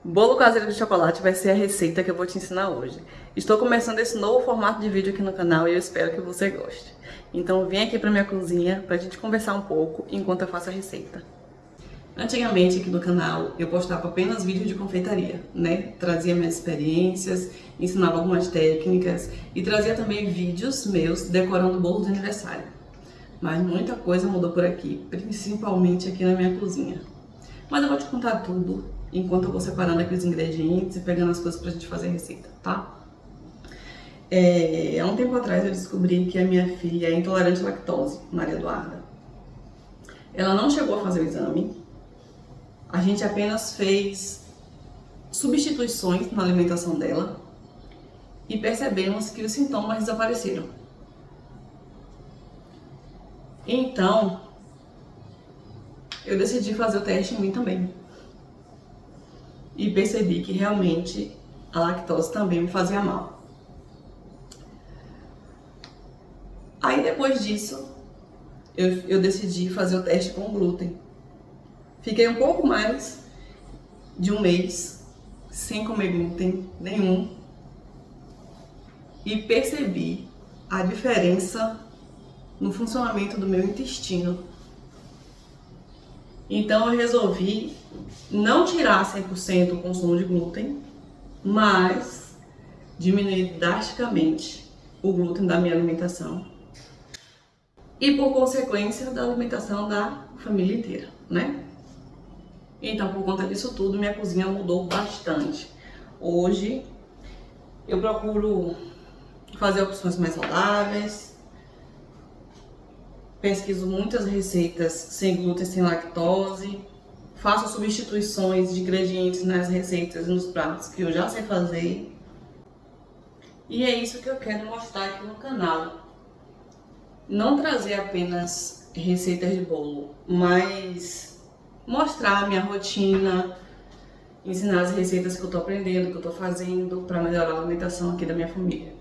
Bolo caseiro de chocolate vai ser a receita que eu vou te ensinar hoje. Estou começando esse novo formato de vídeo aqui no canal e eu espero que você goste. Então vem aqui pra minha cozinha pra gente conversar um pouco enquanto eu faço a receita. Antigamente aqui no canal eu postava apenas vídeos de confeitaria, né? Trazia minhas experiências, ensinava algumas técnicas e trazia também vídeos meus decorando bolos de aniversário. Mas muita coisa mudou por aqui, principalmente aqui na minha cozinha. Mas eu vou te contar tudo enquanto eu vou separando aqui os ingredientes e pegando as coisas pra gente fazer a receita, tá? Há um tempo atrás eu descobri que a minha filha é intolerante à lactose, Maria Eduarda. Ela não chegou a fazer o exame, a gente apenas fez substituições na alimentação dela e percebemos que os sintomas desapareceram. Então, eu decidi fazer o teste em mim também. E percebi que realmente a lactose também me fazia mal. Aí depois disso, eu decidi fazer o teste com glúten. Fiquei um pouco mais de um mês sem comer glúten nenhum e percebi a diferença no funcionamento do meu intestino. Então eu resolvi não tirar 100% o consumo de glúten, mas diminuir drasticamente o glúten da minha alimentação e, por consequência, da alimentação da família inteira, né? Então, por conta disso tudo, minha cozinha mudou bastante. Hoje, eu procuro fazer opções mais saudáveis, pesquiso muitas receitas sem glúten, sem lactose, faço substituições de ingredientes nas receitas e nos pratos que eu já sei fazer. E é isso que eu quero mostrar aqui no canal. Não trazer apenas receitas de bolo, mas mostrar a minha rotina, ensinar as receitas que eu tô aprendendo, que eu tô fazendo para melhorar a alimentação aqui da minha família.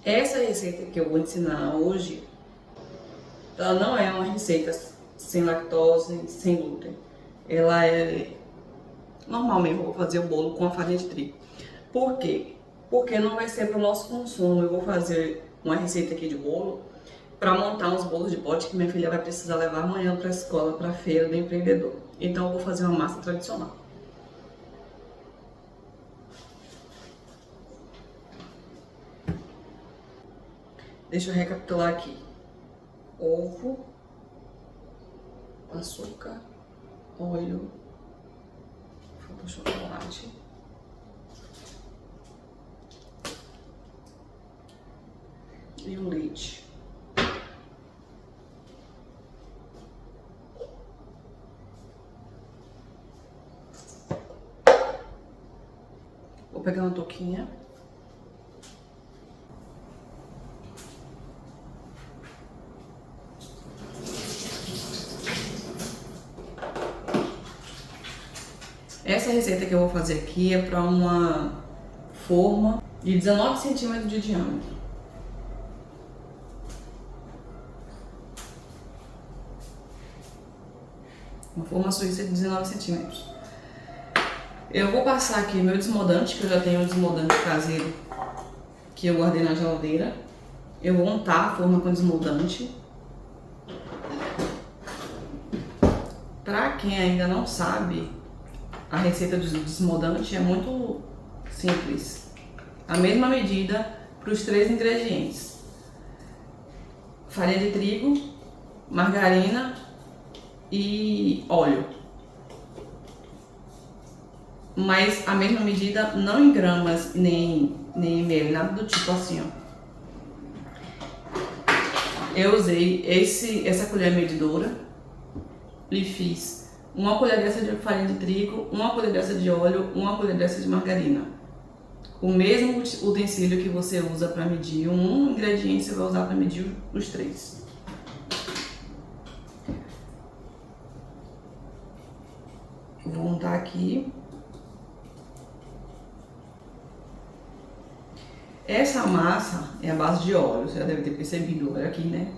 Essa receita que eu vou ensinar hoje, ela não é uma receita sem lactose, sem glúten. Ela é normal mesmo, eu vou fazer o bolo com a farinha de trigo. Por quê? Porque não vai ser para o nosso consumo. Eu vou fazer uma receita aqui de bolo para montar uns bolos de pote que minha filha vai precisar levar amanhã para a escola, para a feira do empreendedor. Então eu vou fazer uma massa tradicional. Deixa eu recapitular aqui. Ovo, açúcar, óleo, falta chocolate, e o leite. Vou pegar uma touquinha. Essa receita que eu vou fazer aqui é para uma forma de 19 centímetros de diâmetro. Uma forma suíça de 19 centímetros. Eu vou passar aqui meu desmodante, que eu já tenho um desmodante caseiro que eu guardei na geladeira. Eu vou untar a forma com desmodante. Para quem ainda não sabe, a receita do desmodante é muito simples. A mesma medida para os 3 ingredientes: farinha de trigo, margarina e óleo. Mas a mesma medida não em gramas nem ml, nada do tipo assim, ó. Eu usei essa colher medidora e fiz uma colher dessa de farinha de trigo, uma colher dessa de óleo, uma colher dessa de margarina. O mesmo utensílio que você usa para medir um ingrediente, você vai usar para medir os 3. Vou untar aqui. Essa massa é a base de óleo, você já deve ter percebido, olha aqui, né?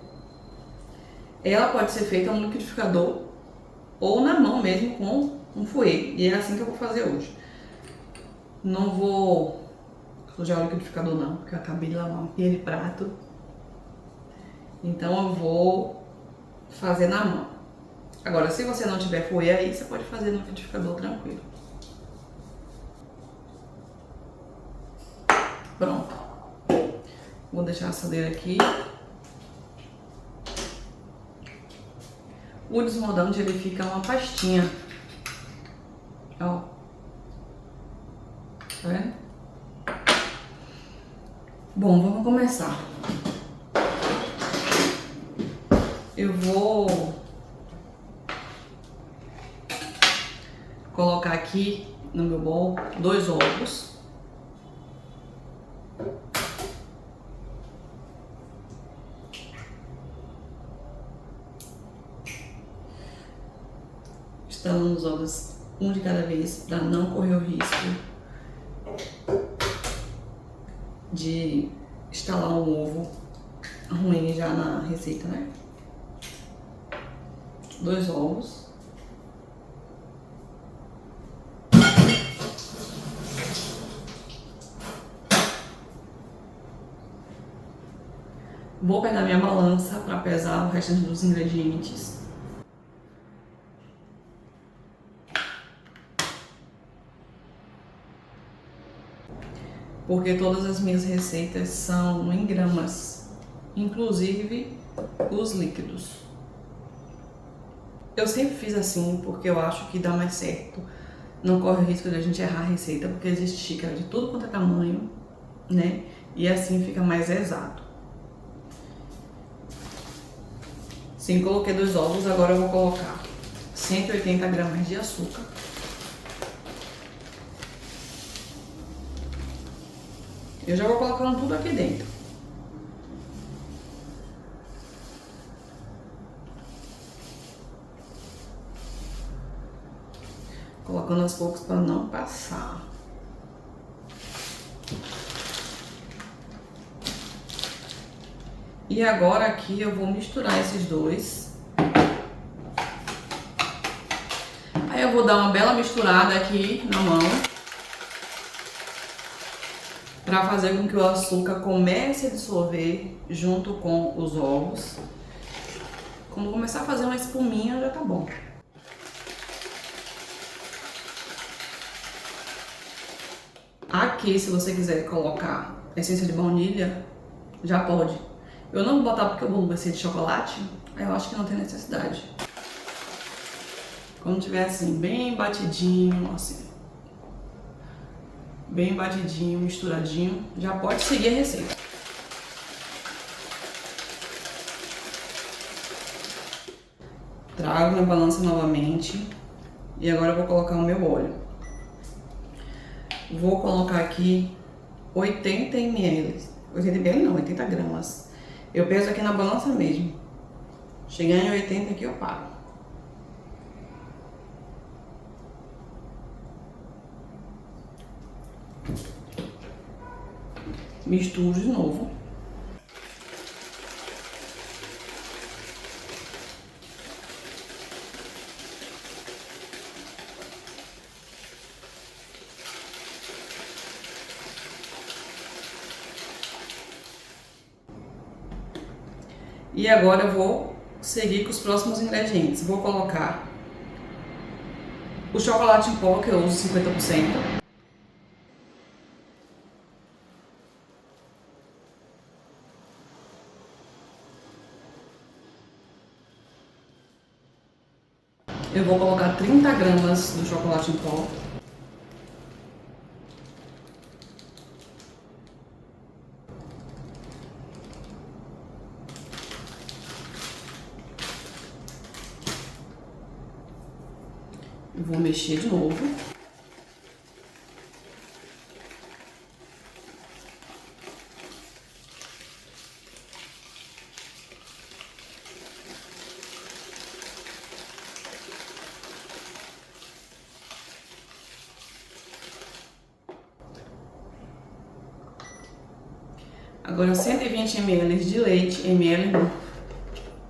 Ela pode ser feita no liquidificador ou na mão mesmo com um fouet. E é assim que eu vou fazer hoje. Não vou sujar o liquidificador não, porque eu acabei de lavar uma pia de prato. Então eu vou fazer na mão. Agora, se você não tiver fouet aí, você pode fazer no liquidificador tranquilo. Pronto. Vou deixar a assadeira aqui. O desmoldante, ele fica uma pastinha. Ó. Tá vendo? Bom, vamos começar. Eu vou colocar aqui no meu bowl 2 ovos. Instalando os ovos um de cada vez para não correr o risco de instalar um ovo ruim já na receita, né? 2 ovos. Vou pegar minha balança para pesar o restante dos ingredientes. Porque todas as minhas receitas são em gramas, inclusive os líquidos. Eu sempre fiz assim porque eu acho que dá mais certo. Não corre o risco de a gente errar a receita, porque existe xícara de tudo quanto é tamanho, né? E assim fica mais exato. Sim, coloquei 2 ovos, agora eu vou colocar 180 gramas de açúcar. Eu já vou colocando tudo aqui dentro. Colocando aos poucos para não passar. E agora aqui eu vou misturar esses dois. Aí eu vou dar uma bela misturada aqui na mão, para fazer com que o açúcar comece a dissolver junto com os ovos. Quando começar a fazer uma espuminha já tá bom. Aqui, se você quiser colocar essência de baunilha, já pode. Eu não vou botar porque o bolo vai ser de chocolate, aí eu acho que não tem necessidade. Quando tiver assim, bem batidinho, assim, bem batidinho, misturadinho, já pode seguir a receita. Trago na balança novamente e agora eu vou colocar o meu óleo. Vou colocar aqui 80 ml, 80 ml não, 80 gramas. Eu peso aqui na balança mesmo. Chegar em 80 aqui eu paro. Misturo de novo. E agora eu vou seguir com os próximos ingredientes. Vou colocar o chocolate em pó, que eu uso 50%. Eu vou colocar 30 gramas do chocolate em pó. Eu vou mexer de novo. Agora 120 ml de leite, ml não,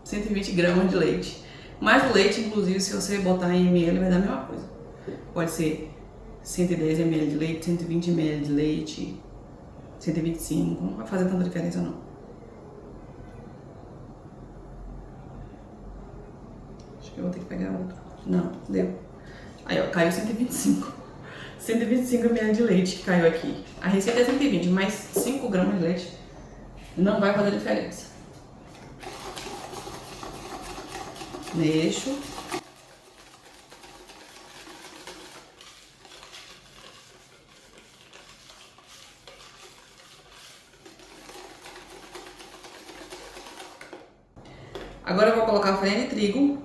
120 gramas de leite. Mas o leite, inclusive, se você botar em ml, vai dar a mesma coisa. Pode ser 110 ml de leite, 120 ml de leite, 125, não vai fazer tanta diferença não. Acho que eu vou ter que pegar outro. Não, deu. Aí, ó, caiu 125. 125 ml de leite que caiu aqui. A receita é 120, mas 5 gramas de leite não vai fazer diferença. Mexo. Agora eu vou colocar a farinha de trigo.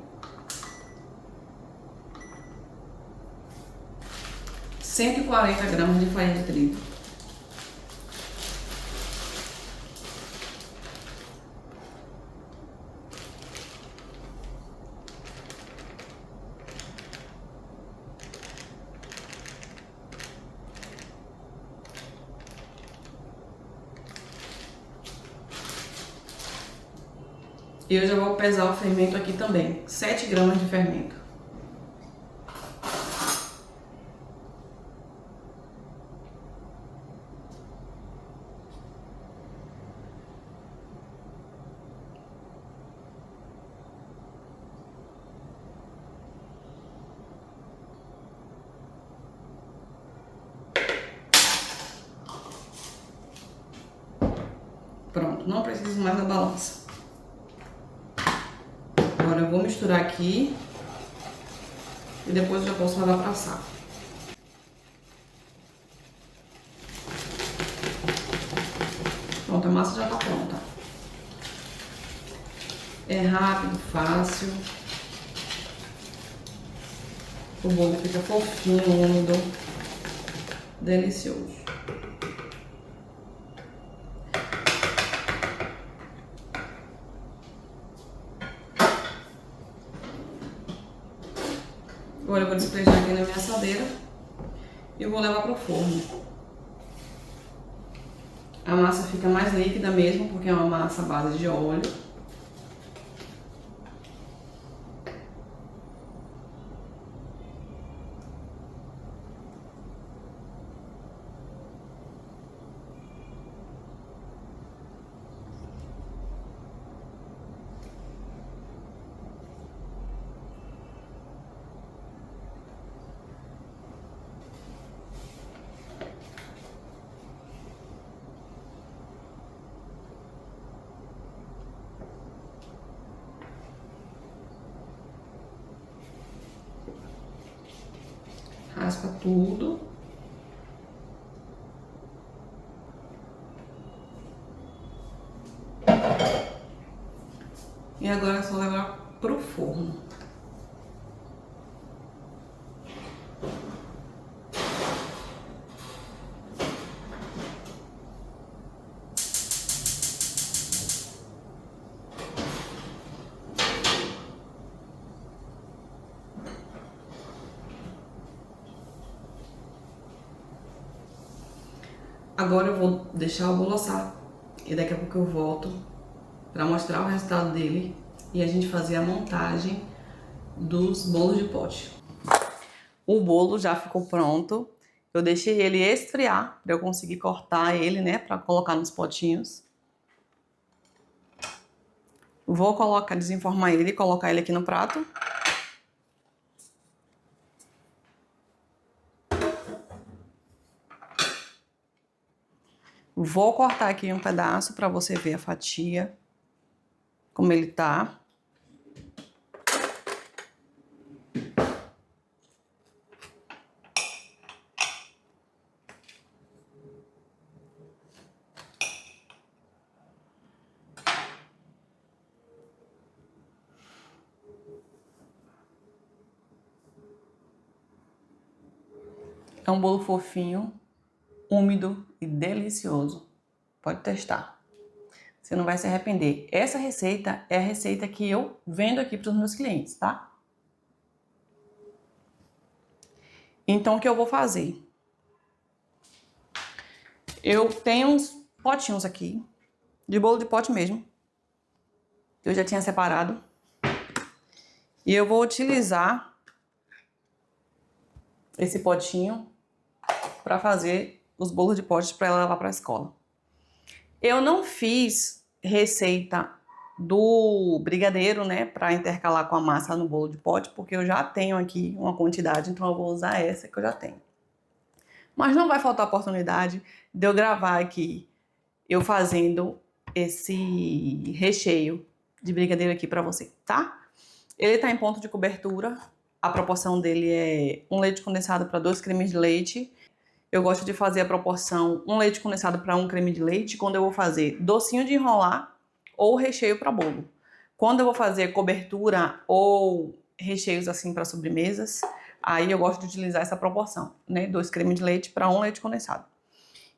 140 gramas de farinha de trigo. E eu já vou pesar o fermento aqui também, 7 gramas de fermento. Pronto, não preciso mais da balança. Agora eu vou misturar aqui e depois eu já posso levar para assar. Pronto, a massa já tá pronta. É rápido, fácil. O bolo fica fofinho, úmido, delicioso. Agora eu vou despejar aqui na minha assadeira e vou levar para o forno. A massa fica mais líquida mesmo, porque é uma massa à base de óleo. Raspa tudo. E agora é só levar pro forno. Agora eu vou deixar o bolo assar e daqui a pouco eu volto para mostrar o resultado dele e a gente fazer a montagem dos bolos de pote. O bolo já ficou pronto. Eu deixei ele esfriar para eu conseguir cortar ele, né, para colocar nos potinhos. Vou desenformar ele e colocar ele aqui no prato. Vou cortar aqui um pedaço para você ver a fatia, como ele tá. É um bolo fofinho, úmido e delicioso. Pode testar. Você não vai se arrepender. Essa receita é a receita que eu vendo aqui para os meus clientes, tá? Então, o que eu vou fazer? Eu tenho uns potinhos aqui de bolo de pote mesmo. Eu já tinha separado. E eu vou utilizar esse potinho para fazer os bolos de pote para ela levar para a escola. Eu não fiz receita do brigadeiro, né, para intercalar com a massa no bolo de pote, porque eu já tenho aqui uma quantidade, então eu vou usar essa que eu já tenho. Mas não vai faltar oportunidade de eu gravar aqui, eu fazendo esse recheio de brigadeiro aqui para você, tá? Ele tá em ponto de cobertura, a proporção dele é 1 leite condensado para 2 cremes de leite. Eu gosto de fazer a proporção 1 leite condensado para 1 creme de leite quando eu vou fazer docinho de enrolar ou recheio para bolo. Quando eu vou fazer cobertura ou recheios assim para sobremesas, aí eu gosto de utilizar essa proporção, né? 2 cremes de leite para 1 leite condensado.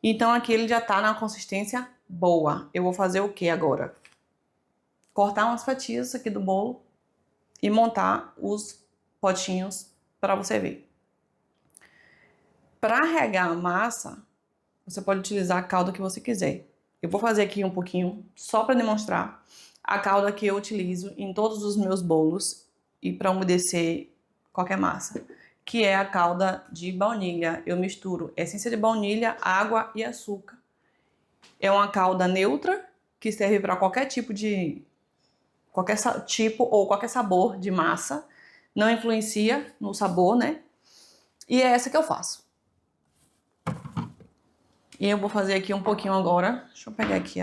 Então aqui ele já tá na consistência boa. Eu vou fazer o que agora? Cortar umas fatias aqui do bolo e montar os potinhos para você ver. Para regar a massa, você pode utilizar a calda que você quiser. Eu vou fazer aqui um pouquinho só para demonstrar a calda que eu utilizo em todos os meus bolos e para umedecer qualquer massa, que é a calda de baunilha. Eu misturo essência de baunilha, água e açúcar. É uma calda neutra que serve para qualquer tipo ou qualquer sabor de massa. Não influencia no sabor, né? E é essa que eu faço. E eu vou fazer aqui um pouquinho agora. Deixa eu pegar aqui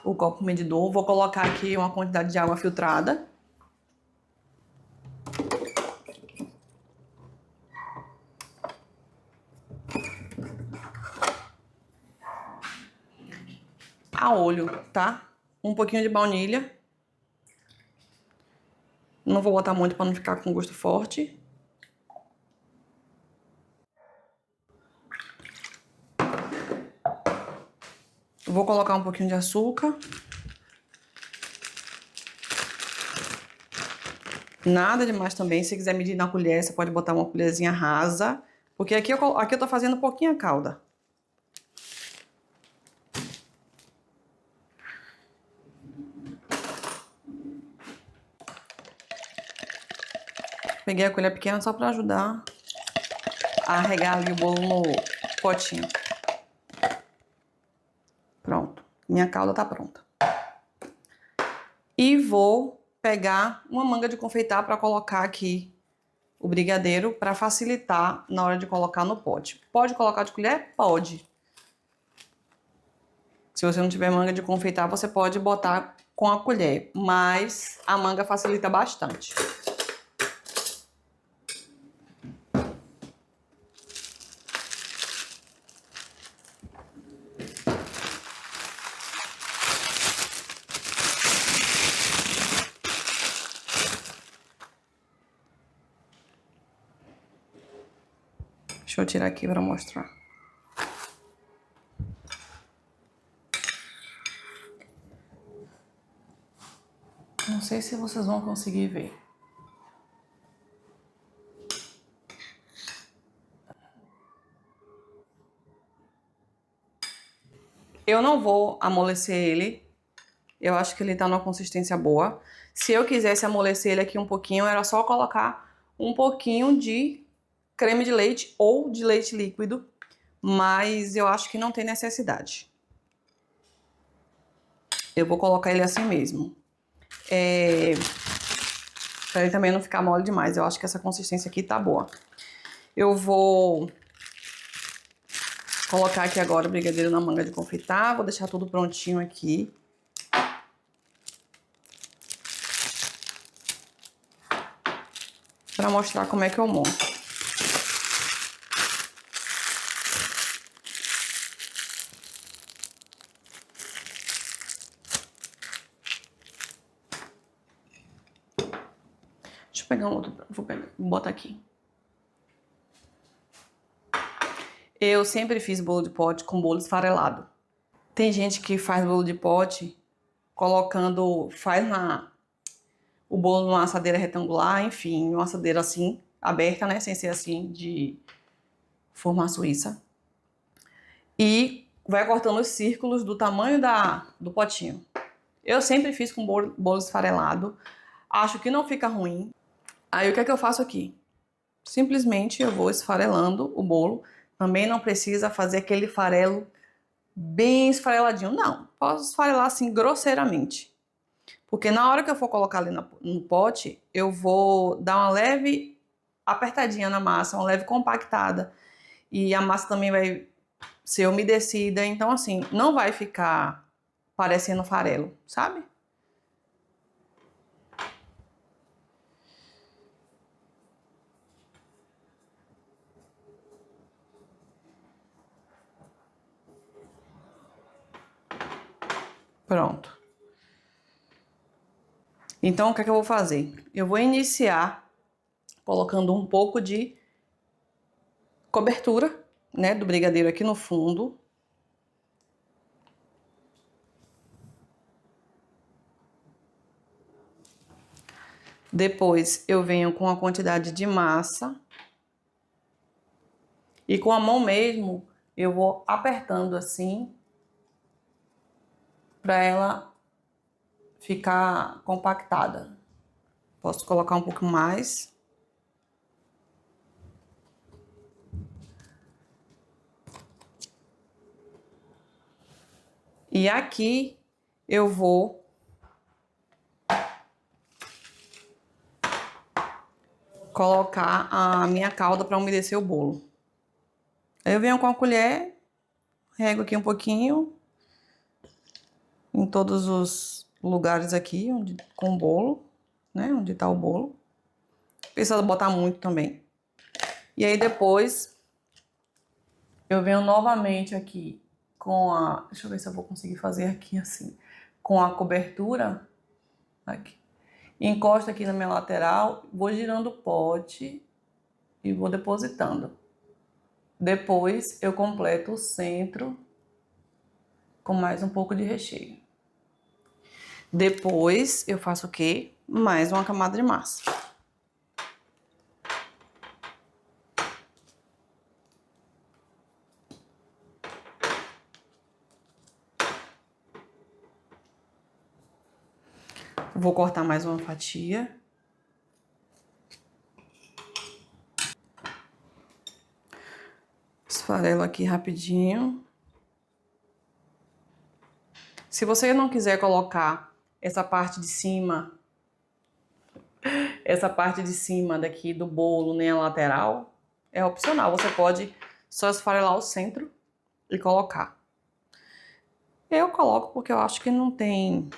o copo medidor. Vou colocar aqui uma quantidade de água filtrada. A olho, tá? Um pouquinho de baunilha. Não vou botar muito para não ficar com gosto forte. Vou colocar um pouquinho de açúcar. Nada demais também. Se quiser medir na colher, você pode botar uma colherzinha rasa. Porque aqui eu tô fazendo pouquinha calda. Peguei a colher pequena só para ajudar a regar ali o bolo no potinho. Pronto. Minha calda tá pronta. E vou pegar uma manga de confeitar para colocar aqui o brigadeiro para facilitar na hora de colocar no pote. Pode colocar de colher? Pode. Se você não tiver manga de confeitar, você pode botar com a colher, mas a manga facilita bastante. Deixa eu tirar aqui para mostrar. Não sei se vocês vão conseguir ver. Eu não vou amolecer ele. Eu acho que ele tá numa consistência boa. Se eu quisesse amolecer ele aqui um pouquinho, era só colocar um pouquinho de creme de leite ou de leite líquido. Mas eu acho que não tem necessidade. Eu vou colocar ele assim mesmo. Pra ele também não ficar mole demais. Eu acho que essa consistência aqui tá boa. Eu vou colocar aqui agora o brigadeiro na manga de confeitar. Vou deixar tudo prontinho aqui. Pra mostrar como é que eu monto. Deixa eu pegar um outro. Vou botar aqui. Eu sempre fiz bolo de pote com bolo esfarelado. Tem gente que faz bolo de pote faz o bolo numa assadeira retangular, enfim, uma assadeira assim, aberta, né, sem ser assim, de forma suíça. E vai cortando os círculos do tamanho do potinho. Eu sempre fiz com bolo esfarelado. Acho que não fica ruim. Aí o que é que eu faço aqui? Simplesmente eu vou esfarelando o bolo. Também não precisa fazer aquele farelo bem esfareladinho, não. Posso esfarelar assim grosseiramente. Porque na hora que eu for colocar ali no pote, eu vou dar uma leve apertadinha na massa, uma leve compactada. E a massa também vai ser umedecida. Então, assim, não vai ficar parecendo farelo, sabe? Pronto. Então, o que é que eu vou fazer? Eu vou iniciar colocando um pouco de cobertura, né, do brigadeiro aqui no fundo. Depois eu venho com a quantidade de massa. E com a mão mesmo, eu vou apertando assim, para ela ficar compactada. Posso colocar um pouco mais. E aqui eu vou colocar a minha calda para umedecer o bolo. Aí eu venho com a colher, rego aqui um pouquinho em todos os lugares aqui com o bolo, né? Onde tá o bolo. Precisa botar muito também. E aí depois eu venho novamente aqui com a... Deixa eu ver se eu vou conseguir fazer aqui assim. Com a cobertura. Aqui. Encosto aqui na minha lateral. Vou girando o pote. E vou depositando. Depois eu completo o centro com mais um pouco de recheio. Depois eu faço o quê? Mais uma camada de massa. Vou cortar mais uma fatia. Esfarelo aqui rapidinho. Se você não quiser colocar essa parte de cima daqui do bolo nem a lateral, é opcional. Você pode só esfarelar o centro e colocar. Eu coloco porque eu acho que não tem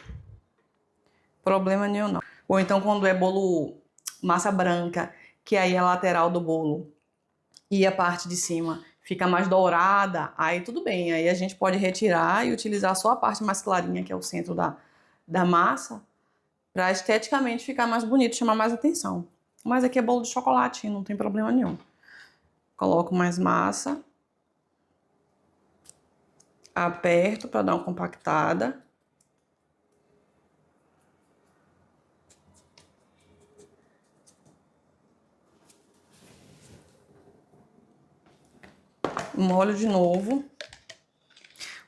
problema nenhum, não. Ou então quando é bolo massa branca, que aí a lateral do bolo e a parte de cima fica mais dourada, aí tudo bem. Aí a gente pode retirar e utilizar só a parte mais clarinha, que é o centro da massa, para esteticamente ficar mais bonito, chamar mais atenção. Mas aqui é bolo de chocolate, não tem problema nenhum. Coloco mais massa. Aperto para dar uma compactada. Molho de novo.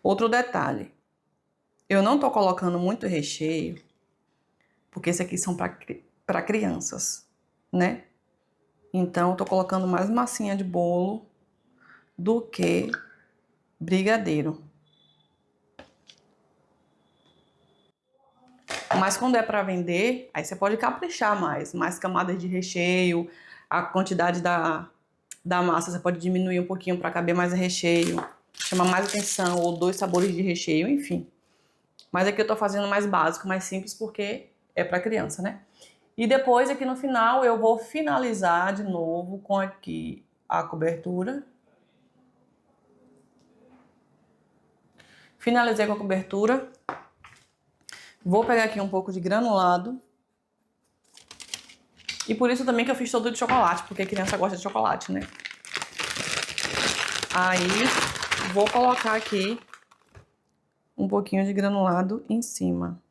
Outro detalhe. Eu não tô colocando muito recheio, porque esse aqui são para crianças, né? Então, eu tô colocando mais massinha de bolo do que brigadeiro. Mas quando é para vender, aí você pode caprichar mais camadas de recheio, a quantidade da massa você pode diminuir um pouquinho para caber mais recheio, chamar mais atenção, ou 2 sabores de recheio, enfim. Mas aqui eu tô fazendo mais básico, mais simples, porque é para criança, né? E depois aqui no final eu vou finalizar de novo com aqui a cobertura. Finalizei com a cobertura. Vou pegar aqui um pouco de granulado. E por isso também que eu fiz todo de chocolate, porque a criança gosta de chocolate, né? Aí vou colocar aqui um pouquinho de granulado em cima.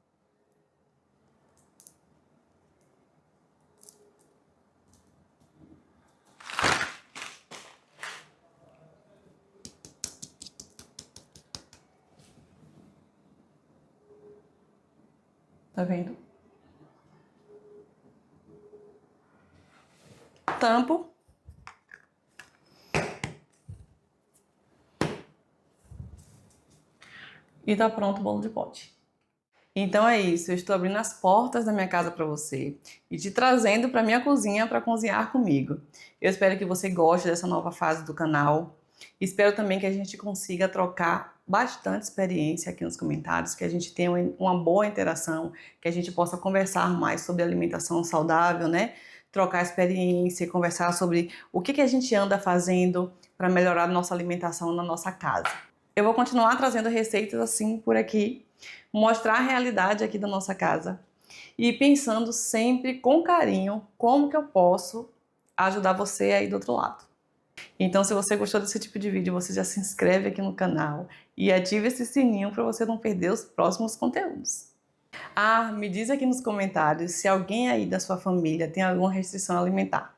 Tá vendo? Tampo. E tá pronto o bolo de pote. Então é isso, eu estou abrindo as portas da minha casa para você e te trazendo para minha cozinha para cozinhar comigo. Eu espero que você goste dessa nova fase do canal. Espero também que a gente consiga trocar bastante experiência aqui nos comentários, que a gente tenha uma boa interação, que a gente possa conversar mais sobre alimentação saudável, né? Trocar experiência, conversar sobre o que a gente anda fazendo para melhorar a nossa alimentação na nossa casa. Eu vou continuar trazendo receitas assim por aqui, mostrar a realidade aqui da nossa casa e pensando sempre com carinho como que eu posso ajudar você aí do outro lado. Então, se você gostou desse tipo de vídeo, você já se inscreve aqui no canal e ativa esse sininho para você não perder os próximos conteúdos. Ah, me diz aqui nos comentários se alguém aí da sua família tem alguma restrição alimentar.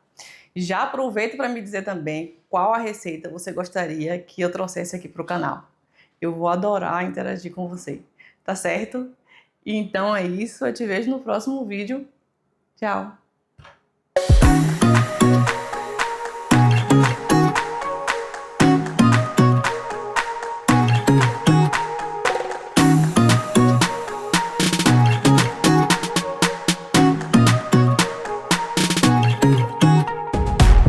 Já aproveita para me dizer também qual a receita você gostaria que eu trouxesse aqui para o canal. Eu vou adorar interagir com você, tá certo? Então é isso, eu te vejo no próximo vídeo. Tchau!